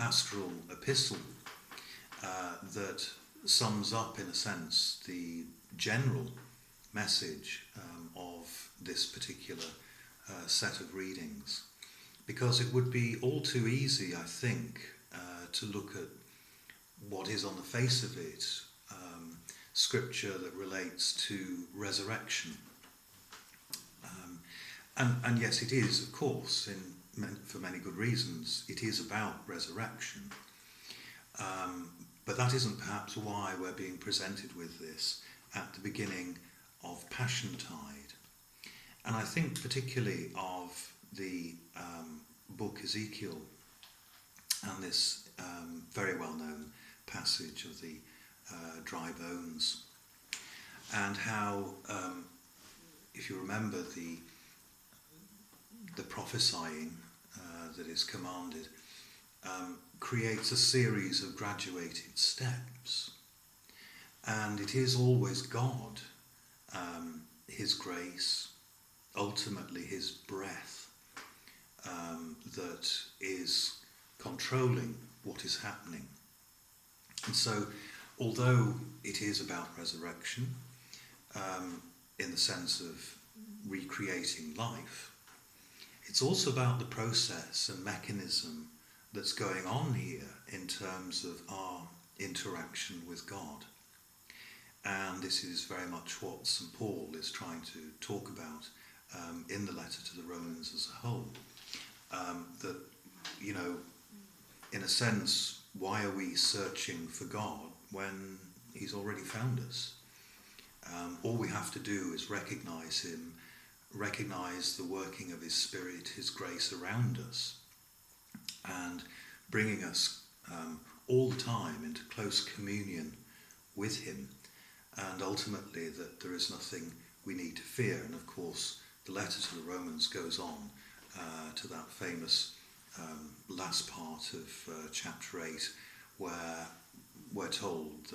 pastoral epistle that sums up, in a sense, the general message of this particular set of readings. Because it would be all too easy, I think, to look at what is on the face of it, scripture that relates to resurrection. And yes, it is, of course, for many good reasons, it is about resurrection. But that isn't perhaps why we're being presented with this at the beginning of Passiontide. And I think particularly of the book Ezekiel and this very well-known passage of the dry bones, and how, if you remember the prophesying that is commanded, creates a series of graduated steps. And it is always God, his grace, ultimately his breath, that is controlling what is happening. And so, although it is about resurrection, in the sense of recreating life, it's also about the process and mechanism that's going on here in terms of our interaction with God. And this is very much what St. Paul is trying to talk about in the letter to the Romans as a whole. That, you know, in a sense, why are we searching for God when he's already found us? All we have to do is recognise him, recognise the working of his Spirit, his grace around us, and bringing us all the time into close communion with him, and ultimately that there is nothing we need to fear. And of course, the letter to the Romans goes on to that famous last part of chapter 8, where we're told that